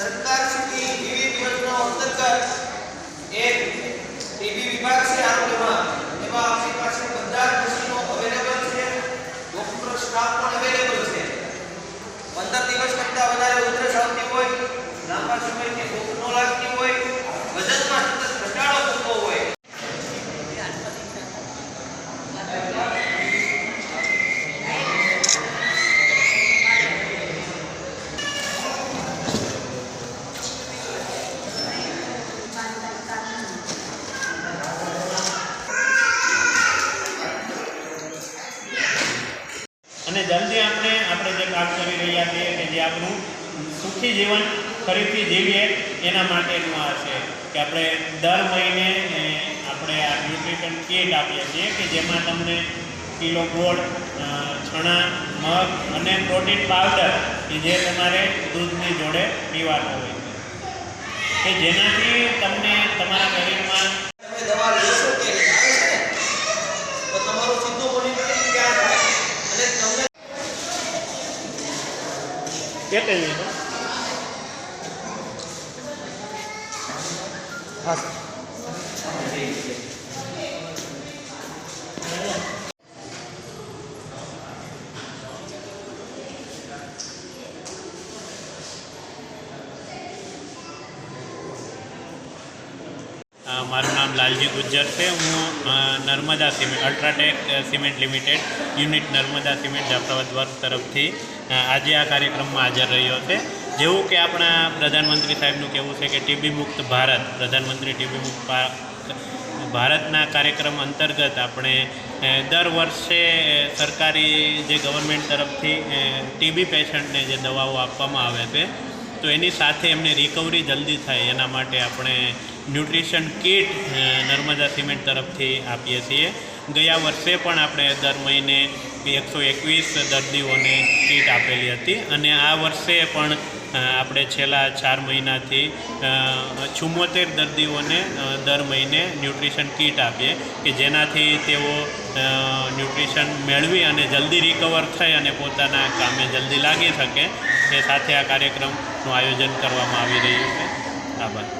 સરકાર શ્રી વિવિધ યોજનાઓ અંતર્ગત એક ટીબી વિભાગ છે આરોગ્યમાં, એમાં આપણી પાસે બધા જ મશીનો અવેલેબલ છે, ડોક્ટર સ્ટાફ પણ અવેલેબલ છે. 15 દિવસ કરતાં વધારે ઉધરસ આવતી હોય, લાંબા સમયથી ભૂખ ન લાગતી હોય, વજનમાં સતત ઘટાડો થતો હોય, અને જલ્દી આપણે જે કામ કરી રહ્યા છીએ કે જે આપણું સુખી જીવન ફરીથી જીવીએ એના માટેનું આ છે કે આપણે દર મહિને આપણે આ ન્યુટ્રિશન કીટ આપીએ છીએ કે જેમાં તમને કિલો ગોળ, ચણા, મગ અને પ્રોટીન પાવડર કે જે તમારે દૂધની જોડે પીવાનો હોય છે કે જેનાથી તમને તમારા શરીરમાં તમે દવા લેશો કે નહીં તો તમારું સીધું મોનિટરિંગ ક્યાં થાય અને તમને કેટલી મિનિટ મારું નામ લાલજી ગુજ્જર છે. હું Narmada cement UltraTech cement limited unit Narmada cement Jafrabad વર્ગ તરફથી આજે આ કાર્યક્રમમાં હાજર રહ્યો છે. જેવું કે આપણા પ્રધાનમંત્રી સાહેબનું કહેવું છે કે ટીબી મુક્ત ભારત, પ્રધાનમંત્રી ટીબી મુક્ત ભારતના કાર્યક્રમ અંતર્ગત આપણે દર વર્ષે સરકારી જે ગવર્મેન્ટ તરફથી ટીબી પેશન્ટને જે દવાઓ આપવામાં આવે છે તો એની સાથે એમને રિકવરી જલ્દી થાય એના માટે આપણે ન્યુટ્રિશન કીટ નર્મદા સિમેન્ટ તરફથી આપીએ છીએ. ગયા વર્ષે પણ આપણે દર મહિને 121 દર્દીઓને કીટ આપેલી હતી અને આ વર્ષે પણ આપણે છેલ્લા 4 મહિનાથી 74 દર્દીઓને દર મહિને ન્યુટ્રિશન કીટ આપીએ કે જેનાથી તેઓ ન્યુટ્રિશન મેળવી અને જલ્દી રિકવર થઈ અને પોતાના કામે જલ્દી લાગી શકે. એ સાથે આ કાર્યક્રમનું આયોજન કરવામાં આવી રહ્યું છે. આભાર.